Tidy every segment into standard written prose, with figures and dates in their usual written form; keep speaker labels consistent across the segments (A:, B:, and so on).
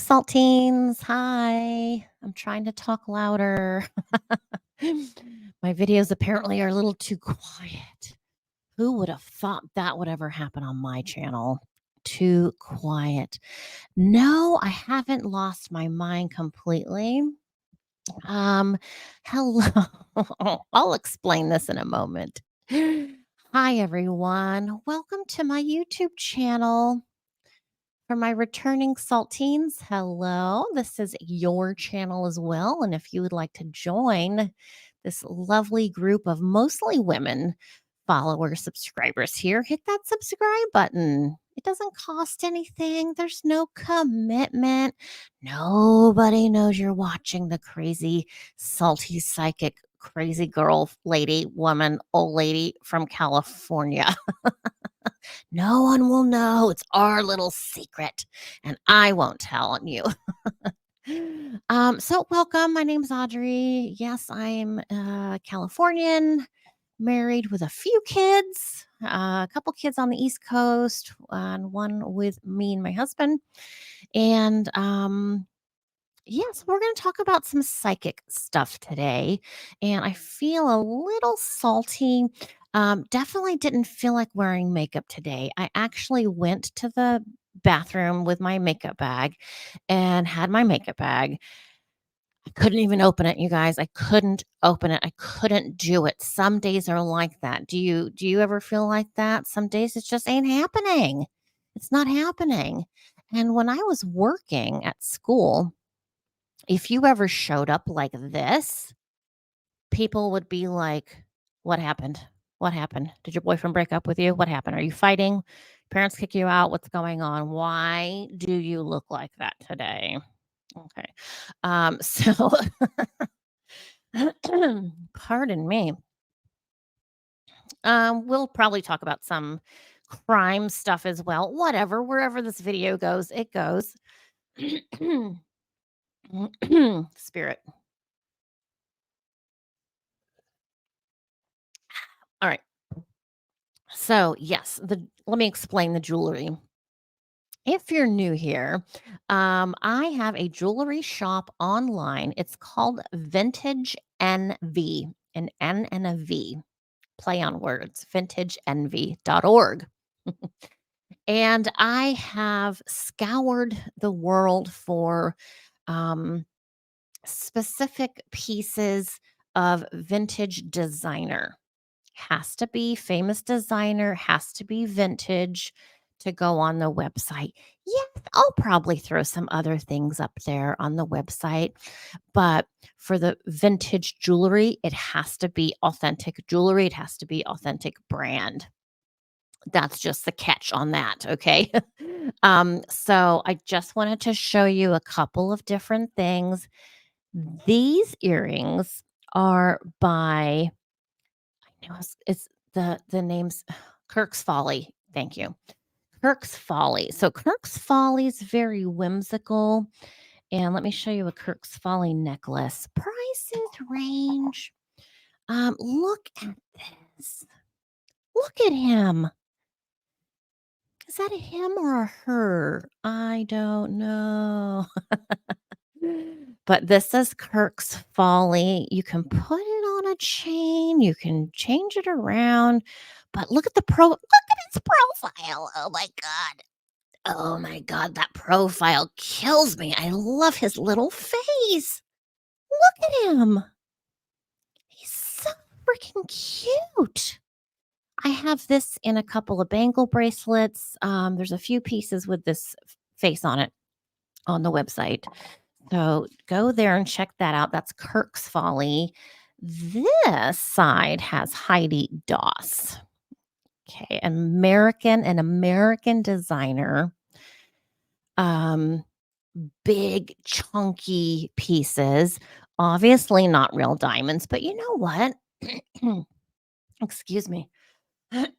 A: Saltines. Hi. I'm trying to talk louder. My videos apparently are a little too quiet. Who would have thought that would ever happen on my channel? Too quiet. No, I haven't lost my mind completely. Um, hello. I'll explain this in a moment. Hi, everyone. Welcome to my YouTube channel. For my returning saltines, hello. This is your channel as well. And if you would like to join this lovely group of mostly women followers, subscribers here, hit that subscribe button. It doesn't cost anything, there's no commitment. Nobody knows you're watching the crazy, salty, psychic, crazy girl, lady, woman, old lady from California. No one will know. It's our little secret, and I won't tell on you. So welcome. My name's Audrey. Yes, I'm Californian, married with a few kids, a couple kids on the East Coast, and one with me and my husband. And yes, we're going to talk about some psychic stuff today. And I feel a little salty. Definitely didn't feel like wearing makeup today. I actually went to the bathroom with my makeup bag and had my makeup bag. I couldn't even open it, you guys. I couldn't open it. I couldn't do it. Some days are like that. Do you ever feel like that? Some days it just ain't happening. It's not happening. And when I was working at school, if you ever showed up like this, people would be like, "What happened? What happened? Did your boyfriend break up with you? What happened? Are you fighting? Parents kick you out? What's going on? Why do you look like that today?" Okay. So pardon me. We'll probably talk about some crime stuff as well. Whatever, wherever this video goes, it goes. Spirit. All right. So, yes, let me explain the jewelry. If you're new here, I have a jewelry shop online. It's called Vintage NV, an N and a V, play on words, vintageenvy.org. And I have scoured the world for um, specific pieces of vintage designer. Has to be famous designer, has to be vintage to go on the website. Yes, I'll probably throw some other things up there on the website, but for the vintage jewelry, it has to be authentic jewelry, it has to be authentic brand. That's just the catch on that, okay? So I just wanted to show you a couple of different things. These earrings are by I know it's the name's Kirk's Folly. Thank you. Kirk's Folly. So Kirk's Folly is very whimsical. And let me show you a Kirk's Folly necklace. Prices range. Look at this. Look at him. Is that a him or a her? I don't know. But this is Kirk's Folly. You can put it on a chain, you can change it around, but look at his profile. Oh my god. Oh my god, that profile kills me. I love his little face. Look at him. He's so freaking cute. I have this in a couple of bangle bracelets. There's a few pieces with this face on it on the website. So go there and check that out. That's Kirk's Folly. This side has Heidi Doss. Okay, an American designer. Um, big chunky pieces. Obviously not real diamonds, but you know what? Excuse me. Look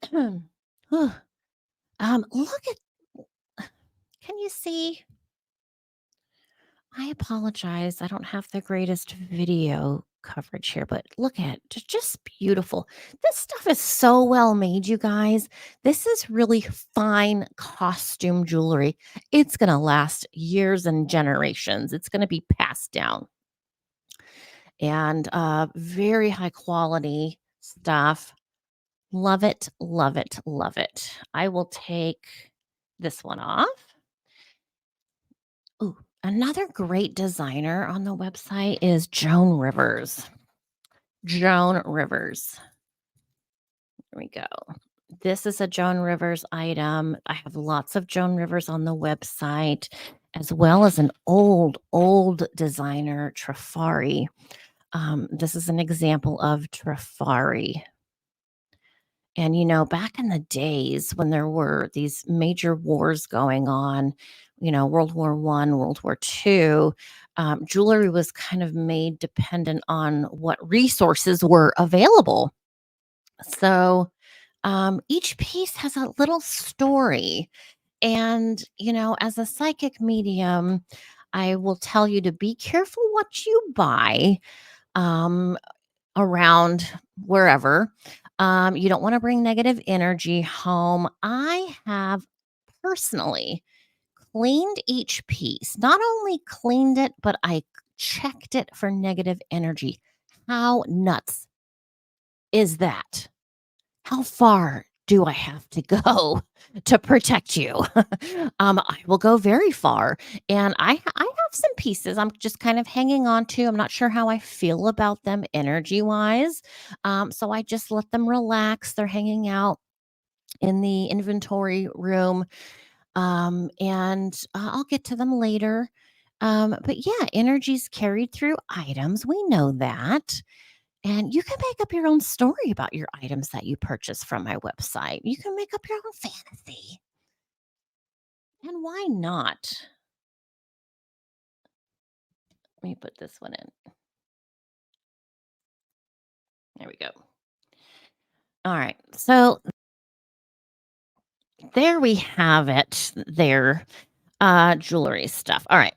A: at can you see? I apologize. I don't have the greatest video coverage here, but look at it, just beautiful. This stuff is so well made, you guys. This is really fine costume jewelry. It's gonna last years and generations. It's gonna be passed down, and, very high quality stuff. Love it, love it, love it. I will take this one off. Ooh, another great designer on the website is Joan Rivers. Joan Rivers. There we go. This is a Joan Rivers item. I have lots of Joan Rivers on the website, as well as an old designer, Trifari. This is an example of Trifari. And, back in the days when there were these major wars going on, World War One, World War Two, jewelry was kind of made dependent on what resources were available. So each piece has a little story. And, as a psychic medium, I will tell you to be careful what you buy. Um, Around wherever. You don't want to bring negative energy home. I have personally cleaned each piece. Not only cleaned it, but I checked it for negative energy. How nuts is that? How far do I have to go to protect you? I will go very far, and I have some pieces I'm just kind of hanging on to. I'm not sure how I feel about them energy-wise, so I just let them relax. They're hanging out in the inventory room, and I'll get to them later. But yeah, energy's carried through items. We know that. And you can make up your own story about your items that you purchase from my website. You can make up your own fantasy. And why not? Let me put this one in. There we go. All right. So there we have it. There, jewelry stuff. All right.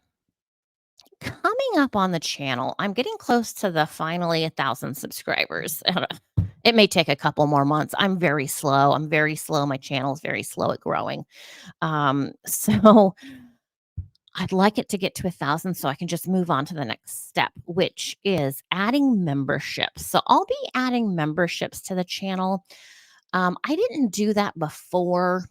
A: Coming up on the channel, I'm getting close to the finally 1,000 subscribers. It may take a couple more months. I'm very slow. I'm very slow. My channel is very slow at growing. So I'd like it to get to 1,000 so I can just move on to the next step, which is adding memberships. So I'll be adding memberships to the channel. I didn't do that before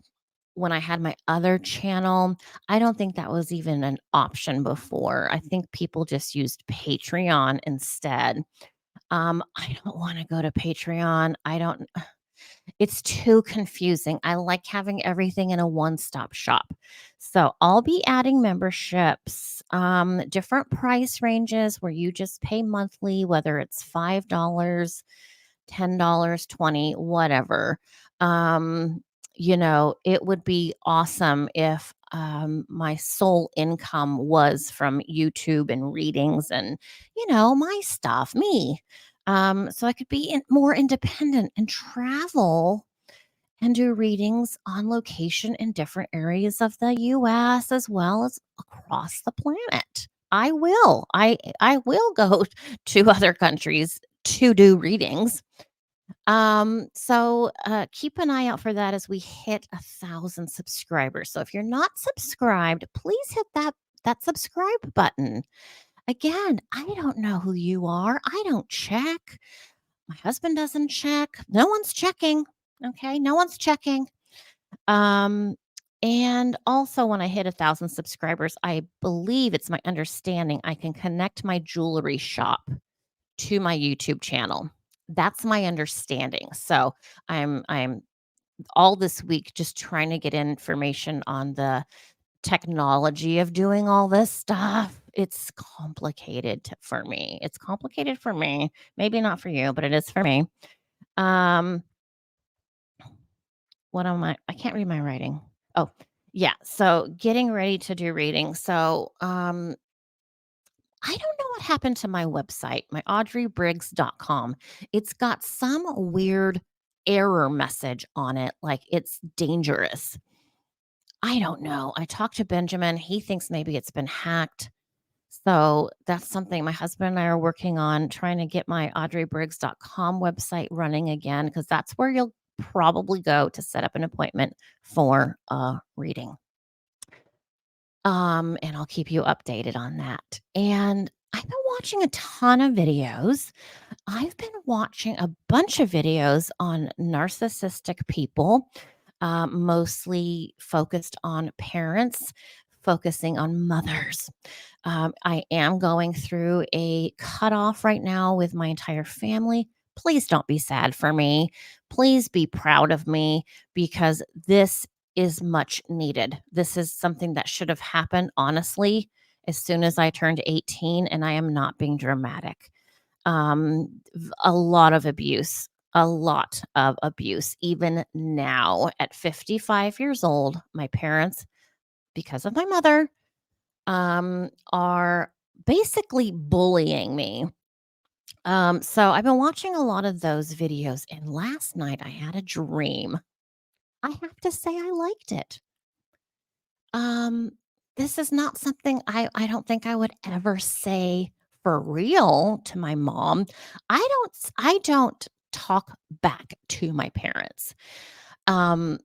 A: when I had my other channel. I don't think that was even an option before. I think people just used Patreon instead. I don't want to go to Patreon. I don't It's too confusing. I like having everything in a one-stop shop. So I'll be adding memberships, different price ranges where you just pay monthly, whether it's $5, $10, 20, whatever. It would be awesome if my sole income was from YouTube and readings and, my stuff, me. So I could be more independent and travel and do readings on location in different areas of the US as well as across the planet. I will. I will go to other countries to do readings. So keep an eye out for that as we hit 1,000 subscribers. So if you're not subscribed, please hit that subscribe button. Again, I don't know who you are. I don't check. My husband doesn't check. No one's checking. Okay, no one's checking. Um, and also when I hit 1,000 subscribers, I believe it's my understanding I can connect my jewelry shop to my YouTube channel. That's my understanding. So I'm all this week just trying to get information on the technology of doing all this stuff. It's complicated for me. It's complicated for me. Maybe not for you, but it is for me. Um, what am I can't read my writing. Oh, yeah. So getting ready to do reading. So I don't know what happened to my website, my audreybriggs.com. It's got some weird error message on it, like it's dangerous. I don't know. I talked to Benjamin. He thinks maybe it's been hacked. So that's something my husband and I are working on trying to get my audreybriggs.com website running again because that's where you'll probably go to set up an appointment for a reading. And I'll keep you updated on that. And I've been watching a ton of videos. I've been watching a bunch of videos on narcissistic people, mostly focused on parents, focusing on mothers. I am going through a cutoff right now with my entire family. Please don't be sad for me. Please be proud of me because this is much needed. This is something that should have happened, honestly, as soon as I turned 18, and I am not being dramatic. A lot of abuse, a lot of abuse. Even now at 55 years old, my parents, because of my mother, are basically bullying me. So I've been watching a lot of those videos, and last night I had a dream. I have to say I liked it. Um, this is not something I don't think I would ever say for real to my mom. I don't talk back to my parents. Um,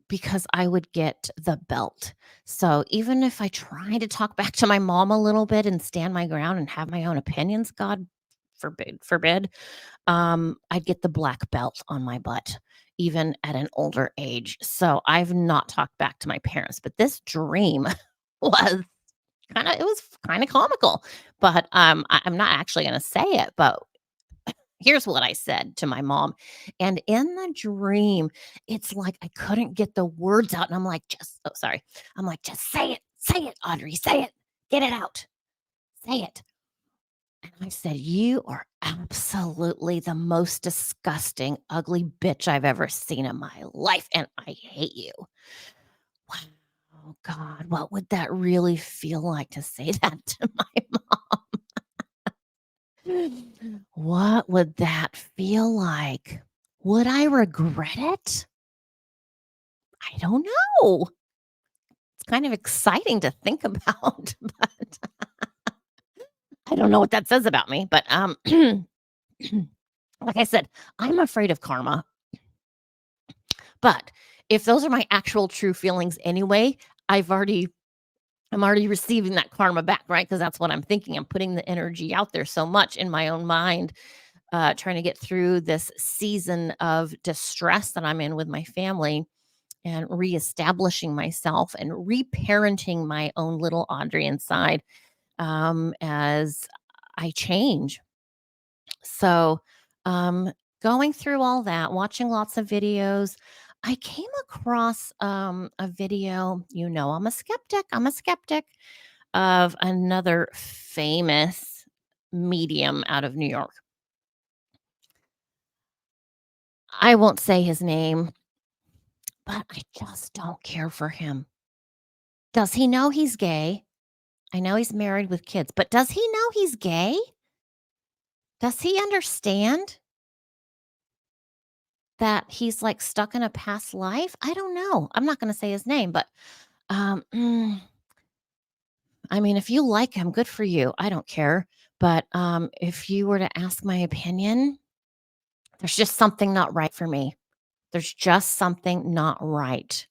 A: because I would get the belt. So even if I try to talk back to my mom a little bit and stand my ground and have my own opinions, God forbid, I'd get the black belt on my butt, even at an older age. So I've not talked back to my parents, but this dream was it was kind of comical. But I'm not actually going to say it, but here's what I said to my mom. And in the dream, it's like I couldn't get the words out. And I'm like, just, oh, sorry. I'm like, just say it, Audrey, say it, get it out, say it. And I said, "You are absolutely the most disgusting, ugly bitch I've ever seen in my life, and I hate you." Wow, God, what would that really feel like to say that to my mom? What would that feel like? Would I regret it? I don't know. It's kind of exciting to think about, but I don't know what that says about me, but, like I said, I'm afraid of karma. But if those are my actual true feelings anyway, I've already I'm already receiving that karma back, right? Because that's what I'm thinking. I'm putting the energy out there so much in my own mind, trying to get through this season of distress that I'm in with my family and reestablishing myself and reparenting my own little Audrey inside, as I change. So, um, going through all that, watching lots of videos, I came across a video. I'm a skeptic. I'm a skeptic of another famous medium out of New York. I won't say his name, but I just don't care for him. Does he know he's gay? I know he's married with kids, but does he know he's gay? Does he understand that he's, like, stuck in a past life? I don't know. I'm not gonna say his name, but, um, mm, I mean, if you like him, good for you. I don't care. But, if you were to ask my opinion, there's just something not right for me. There's just something not right.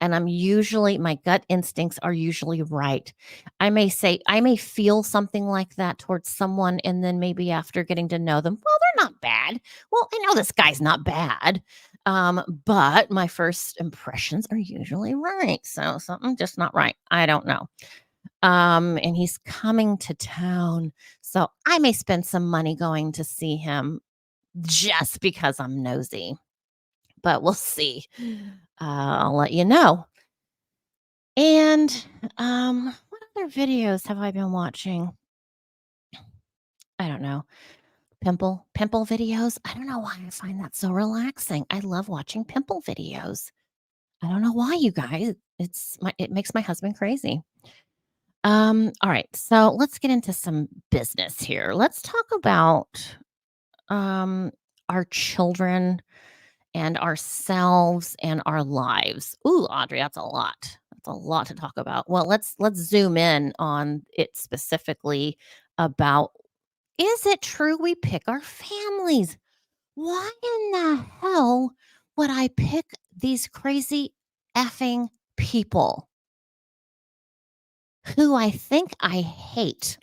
A: And my gut instincts are usually right. I may feel something like that towards someone, and then maybe after getting to know them, well, they're not bad. Well, I know this guy's not bad. But my first impressions are usually right. So something just not right. I don't know. And he's coming to town. So I may spend some money going to see him just because I'm nosy, but we'll see. I'll let you know. And, what other videos have I been watching? I don't know. Pimple videos? I don't know why I find that so relaxing. I love watching pimple videos. I don't know why, you guys. It makes my husband crazy. All right, so let's get into some business here. Let's talk about, um, our children and ourselves and our lives. Ooh, Audrey, that's a lot. That's a lot to talk about. Well, let's zoom in on it specifically about, is it true we pick our families? Why in the hell would I pick these crazy effing people who I think I hate?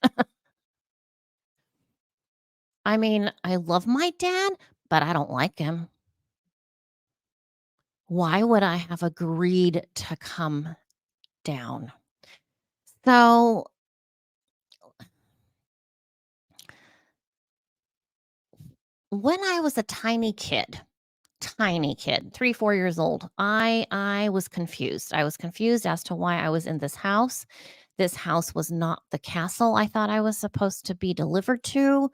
A: I mean, I love my dad, but I don't like him. Why would I have agreed to come down? So, when I was a tiny kid, 3, 4 years old, I was confused. I was confused as to why I was in this house. This house was not the castle I thought I was supposed to be delivered to.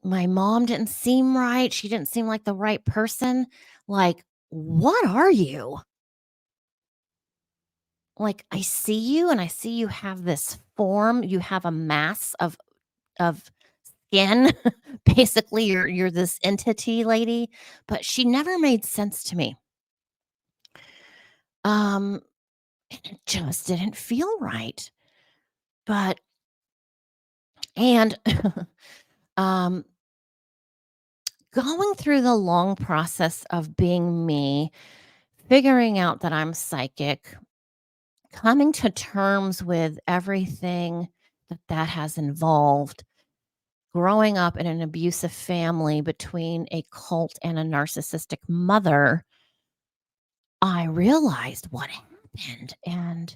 A: My mom didn't seem right. She didn't seem like the right person. Like, "What are you?" Like, I see you and I see you have this form, you have a mass of skin. Basically, you're this entity lady, but she never made sense to me. Um, it just didn't feel right. But and um going through the long process of being me, figuring out that I'm psychic, coming to terms with everything that has involved, growing up in an abusive family between a cult and a narcissistic mother, I realized what happened. And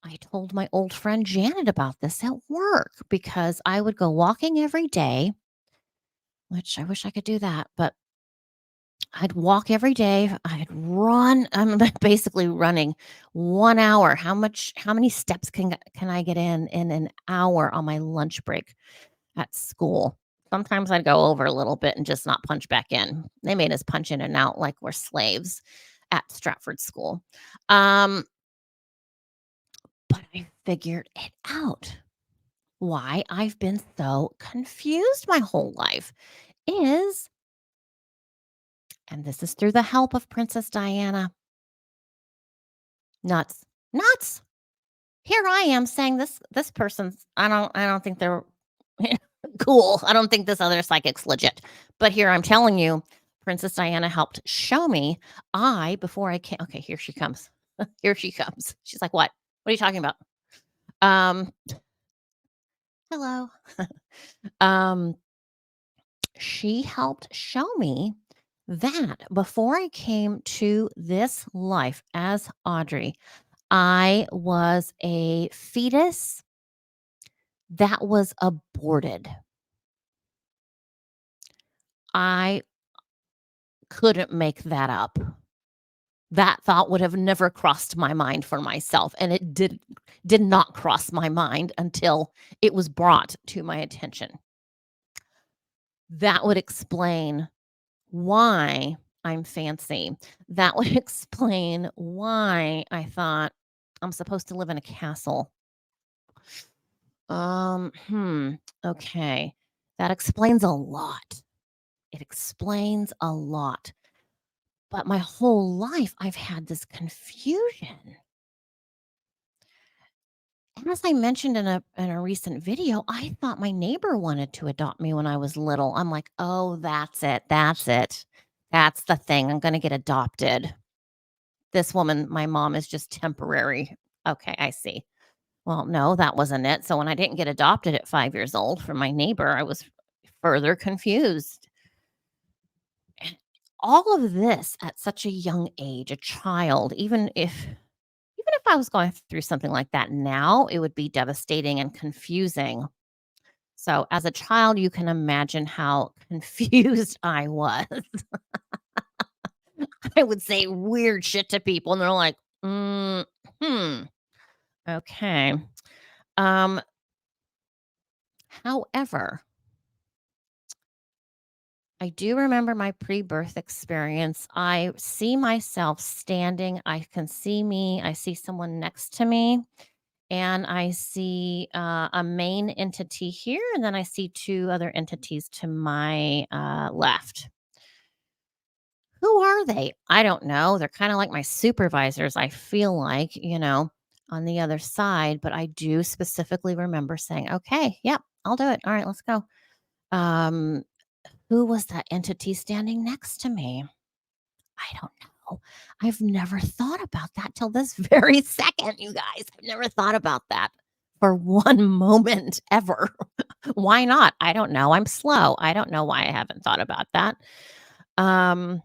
A: I told my old friend Janet about this at work because I would go walking every day, which I wish I could do that, but I'd walk every day. I'd run. I'm basically running 1 hour. How many steps can I get in an hour on my lunch break at school? Sometimes I'd go over a little bit and just not punch back in. They made us punch in and out like we're slaves at Stratford School. Um, but I figured it out. Why I've been so confused my whole life is, and this is through the help of Princess Diana, nuts, nuts. Here I am saying this person's, I don't think they're cool. I don't think this other psychic's legit. But here I'm telling you, Princess Diana helped show me. I before I came, okay, here she comes. Here she comes. She's like, "What? What are you talking about?" Um, hello. Um, she helped show me that before I came to this life as Audrey, I was a fetus that was aborted. I couldn't make that up. That thought would have never crossed my mind for myself, and it did not cross my mind until it was brought to my attention. That would explain why I'm fancy. That would explain why I thought I'm supposed to live in a castle. Okay. That explains a lot. It explains a lot. But my whole life, I've had this confusion. And as I mentioned in a recent video, I thought my neighbor wanted to adopt me when I was little. I'm like, "Oh, that's it. That's it. That's the thing. I'm gonna get adopted. This woman, my mom, is just temporary." Okay, I see. Well, no, that wasn't it. So when I didn't get adopted at 5 years old from my neighbor, I was further confused. And all of this at such a young age, a child, even if I was going through something like that now, it would be devastating and confusing. So, as a child, you can imagine how confused I was. I would say weird shit to people, and they're like, hmm, okay." Um, However, I do remember my pre-birth experience. I see myself standing. I can see me. I see someone next to me, and I see a main entity here, and then I see two other entities to my left. Who are they? I don't know. They're kinda like my supervisors, I feel like, on the other side, but I do specifically remember saying, "Okay, yep, I'll do it. Alright, let's go." Um, who was that entity standing next to me? I don't know. I've never thought about that till this very second, you guys. I've never thought about that for one moment ever. Why not? I don't know. I'm slow. I don't know why I haven't thought about that. Um,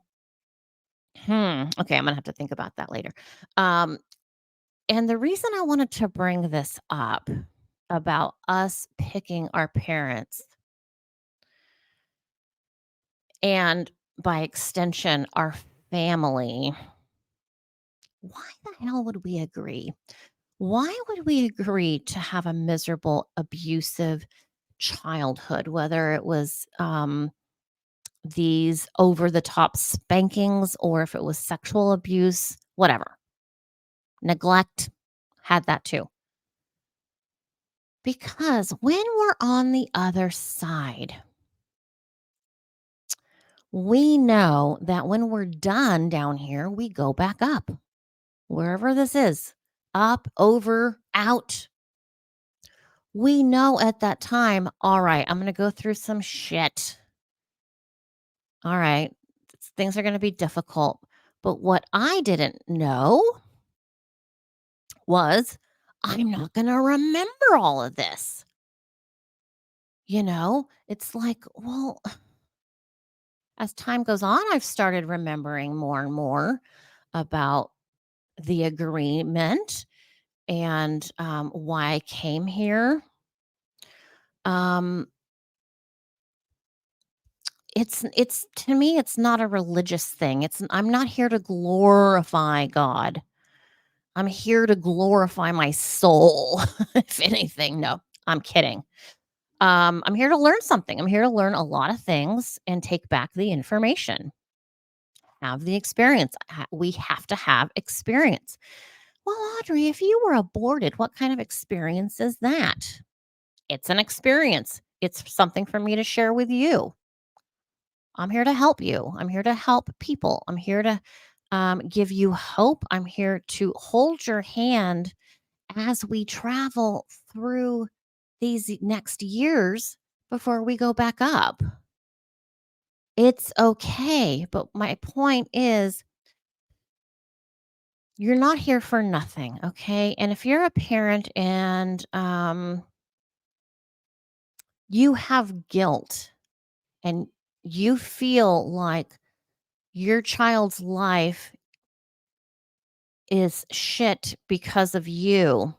A: okay, I'm gonna have to think about that later. Um, and the reason I wanted to bring this up about us picking our parents and by extension our family, why the hell would we agree? Why would we agree to have a miserable, abusive childhood, whether it was these over the top spankings or if it was sexual abuse, whatever, neglect, had that too. Because when we're on the other side, we know that when we're done down here, we go back up, wherever this is, up, over, out. We know at that time, all right, I'm going to go through some shit. All right, things are going to be difficult. But what I didn't know was I'm not going to remember all of this. It's like, well, as time goes on, I've started remembering more and more about the agreement and why I came here. Um, it's to me, it's not a religious thing. I'm not here to glorify God. I'm here to glorify my soul, if anything. No, I'm kidding. I'm here to learn something. I'm here to learn a lot of things and take back the information, have the experience. We have to have experience. Well, Audrey, if you were aborted, what kind of experience is that? It's an experience. It's something for me to share with you. I'm here to help you. I'm here to help people. I'm here to give you hope. I'm here to hold your hand as we travel through these next years before we go back up. It's okay. But my point is, you're not here for nothing. Okay. And if you're a parent and you have guilt and you feel like your child's life is shit because of you,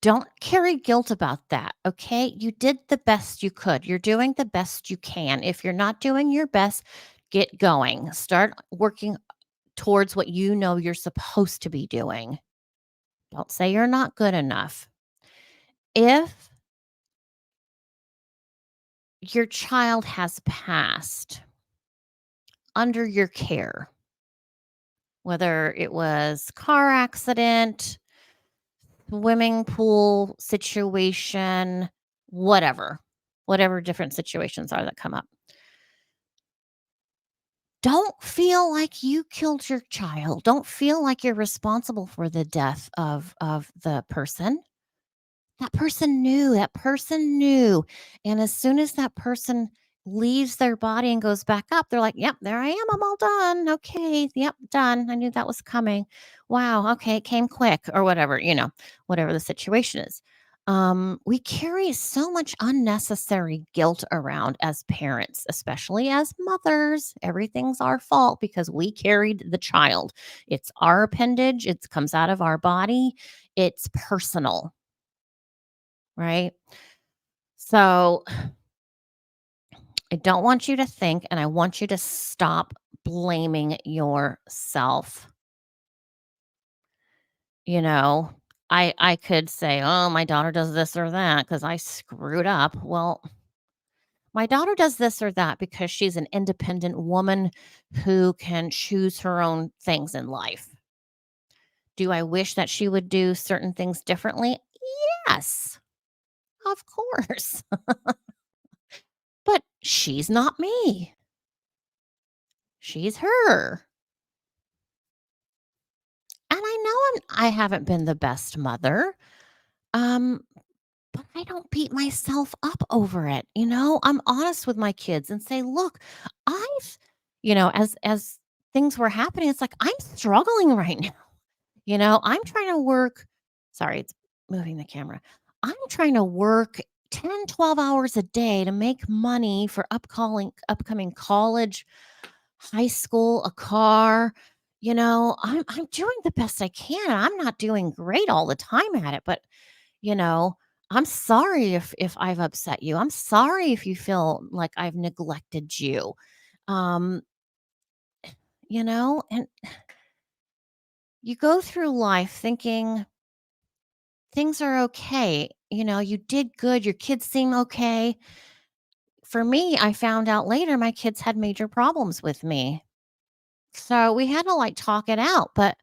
A: don't carry guilt about that, okay? You did the best you could. You're doing the best you can. If you're not doing your best, get going. Start working towards what you know you're supposed to be doing. Don't say you're not good enough. If your child has passed under your care, whether it was car accident, swimming pool situation, whatever different situations are that come up. Don't feel like you killed your child. Don't feel like you're responsible for the death of the person. That person knew, and as soon as that person leaves their body and goes back up, they're like, "Yep, there I am, I'm all done. Okay, yep, done. I knew that was coming. Wow, okay, it came quick," or whatever, whatever the situation is. We carry so much unnecessary guilt around as parents, especially as mothers. Everything's our fault because we carried the child. It's our appendage, it comes out of our body, it's personal, right? So, I don't want you to think, and I want you to stop blaming yourself. You know, I could say, "Oh, my daughter does this or that because I screwed up." Well, my daughter does this or that because she's an independent woman who can choose her own things in life. Do I wish that she would do certain things differently? Yes, of course. But She's not me. She's her. And I know I haven't been the best mother. Um, but I don't beat myself up over it. I'm honest with my kids and say, look, I've, as things were happening, it's like I'm struggling right now. I'm trying to work. Sorry, it's moving the camera. I'm trying to work 10, 12 hours a day to make money for upcoming college, high school, a car. I'm doing the best I can. I'm not doing great all the time at it, but you know, I'm sorry if I've upset you. I'm sorry if you feel like I've neglected you. Um, and you go through life thinking things are okay. You did good. Your kids seem okay. For me, I found out later my kids had major problems with me. So we had to like talk it out. But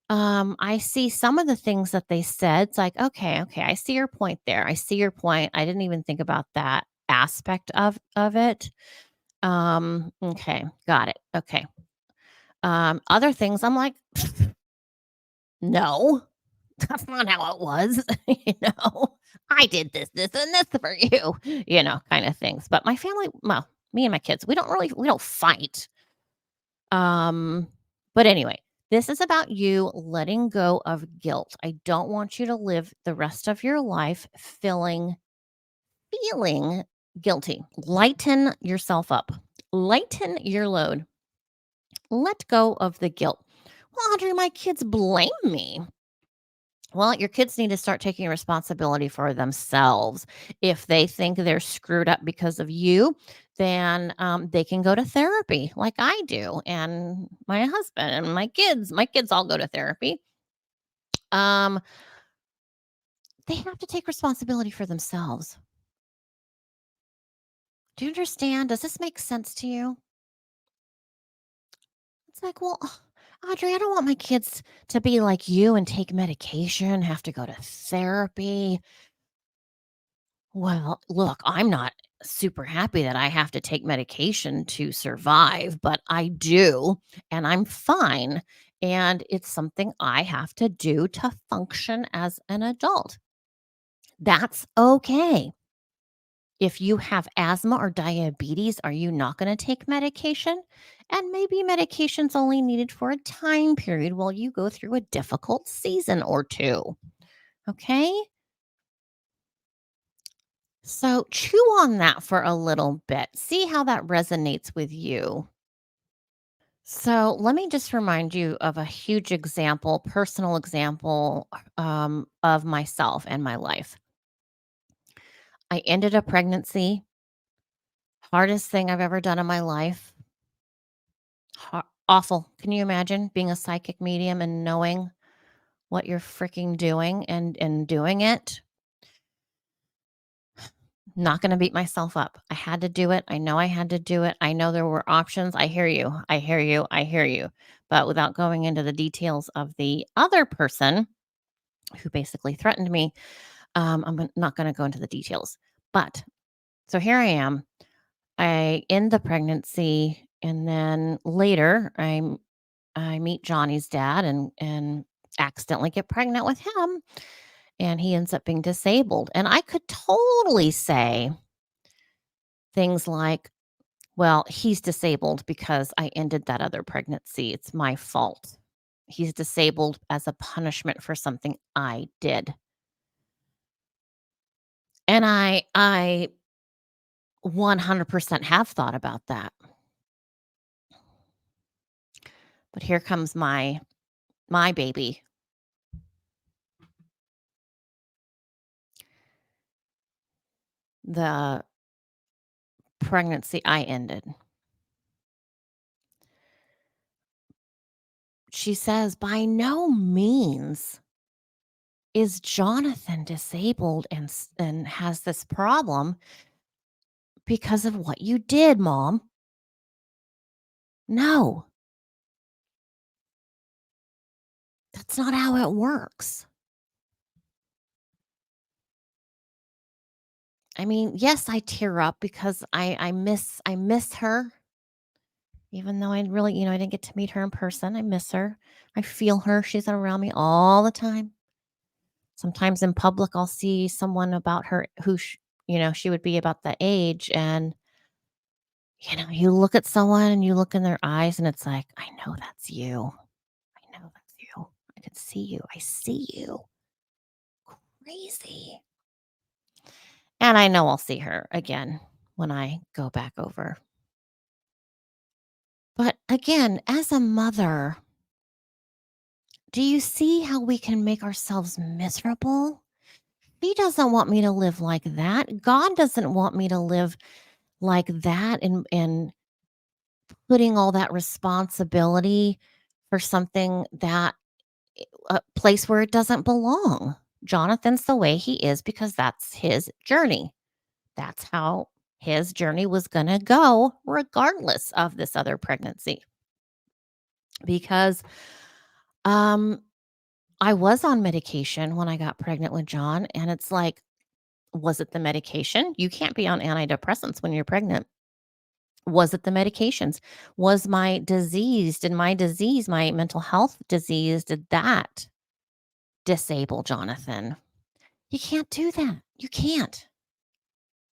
A: I see some of the things that they said. It's like, okay, I see your point there. I see your point. I didn't even think about that aspect of it. Okay, got it. Okay. Other things I'm like, no, that's not how it was. I did this, and this for you, kind of things. But my family, well, me and my kids, we don't fight. Um, but anyway, this is about you letting go of guilt. I don't want you to live the rest of your life feeling guilty. Lighten yourself up. Lighten your load. Let go of the guilt. Well, Audrey, my kids blame me. Well, your kids need to start taking responsibility for themselves. If they think they're screwed up because of you, then they can go to therapy like I do, and my husband and my kids. My kids all go to therapy. Um, they have to take responsibility for themselves. Do you understand? Does this make sense to you? It's like, well, Audrey, I don't want my kids to be like you and take medication, have to go to therapy. Well, look, I'm not super happy that I have to take medication to survive, but I do, and I'm fine. And it's something I have to do to function as an adult. That's okay. If you have asthma or diabetes, are you not going to take medication? And maybe medication's only needed for a time period while you go through a difficult season or two. Okay? So chew on that for a little bit. See how that resonates with you. So let me just remind you of a huge example, personal example of myself and my life. I ended a pregnancy, hardest thing I've ever done in my life. Awful. Can you imagine being a psychic medium and knowing what you're freaking doing and doing it? Not gonna beat myself up. I had to do it. I know I had to do it. I know there were options. I hear you. I hear you. I hear you. But without going into the details of the other person who basically threatened me, not gonna go into the details. But so here I am. I end the pregnancy, and then later I meet Johnny's dad and accidentally get pregnant with him, and he ends up being disabled. And I could totally say things like, well, he's disabled because I ended that other pregnancy. It's my fault. He's disabled as a punishment for something I did. And I 100% have thought about that. But here comes my baby. The pregnancy I ended. She says, "By no means is Jonathan disabled and has this problem because of what you did, mom. No, that's not how it works." I mean, yes, I tear up because I miss her, even though I really, I didn't get to meet her in person. I miss her. I feel her. She's around me all the time. Sometimes in public, I'll see someone about her who, she would be about the age. And, you look at someone and you look in their eyes and it's like, I know that's you. I know that's you. I can see you. I see you. Crazy. And I know I'll see her again when I go back over. But again, as a mother, do you see how we can make ourselves miserable? He doesn't want me to live like that. God doesn't want me to live like that and putting all that responsibility for something that a place where it doesn't belong. Jonathan's the way he is because that's his journey. That's how his journey was going to go regardless of this other pregnancy because um I was on medication when I got pregnant with John and it's like, was it the medication? You can't be on antidepressants when you're pregnant. Was it the medications? Was my disease, did my disease, my mental health disease, did that disable Jonathan? You can't do that. You can't.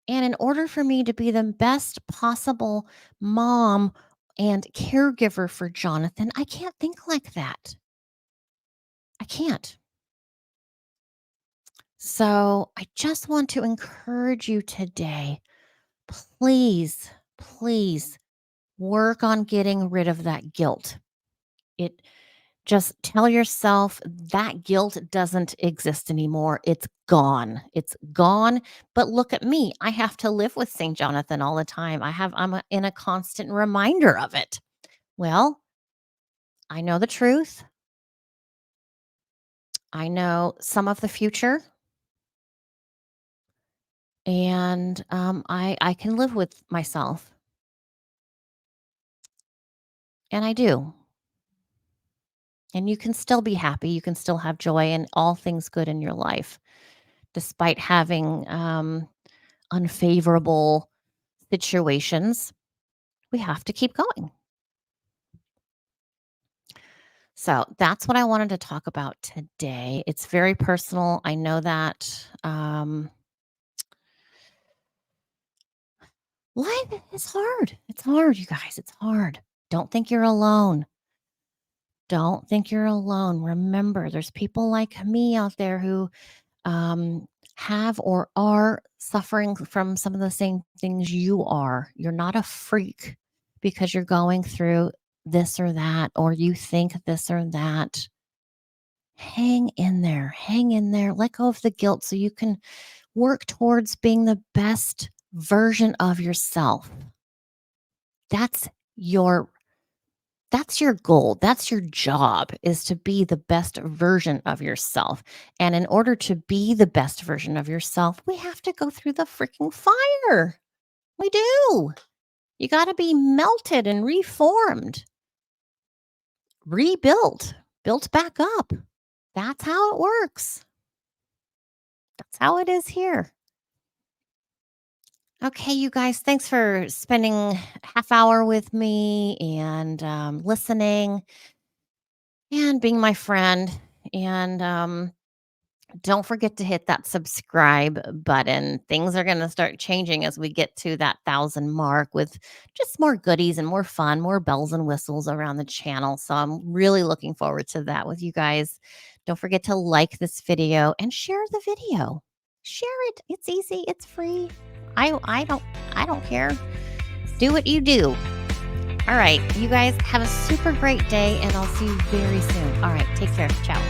A: And in order for me to be the best possible mom and caregiver for Jonathan, I can't think like that. I can't. So I just want to encourage you today. Please, please work on getting rid of that guilt. It Just tell yourself that guilt doesn't exist anymore. It's gone. It's gone. But look at me. I have to live with St. Jonathan all the time. In a constant reminder of it. Well, I know the truth. I know some of the future, and I can live with myself, and I do. And you can still be happy. You can still have joy and all things good in your life, despite having unfavorable situations. We have to keep going. So that's what I wanted to talk about today. It's very personal. I know that life is hard. It's hard, you guys. It's hard. Don't think you're alone. Don't think you're alone. Remember, there's people like me out there who um, have or are suffering from some of the same things you are. You're not a freak because you're going through this or that, or you think this or that. Hang in there. Hang in there. Let go of the guilt so you can work towards being the best version of yourself. That's your that's your goal. That's your job, is to be the best version of yourself. And in order to be the best version of yourself, we have to go through the freaking fire. We do. You got to be melted and reformed, rebuilt, built back up. That's how it works. That's how it is here. Okay, you guys, thanks for spending half hour with me and listening and being my friend. And don't forget to hit that subscribe button. Things are going to start changing as we get to that 1,000 mark with just more goodies and more fun, more bells and whistles around the channel. So I'm really looking forward to that with you guys. Don't forget to like this video and share the video. Share it. It's easy. It's free. I don't care. Do what you do. All right. You guys have a super great day and I'll see you very soon. All right. Take care. Ciao.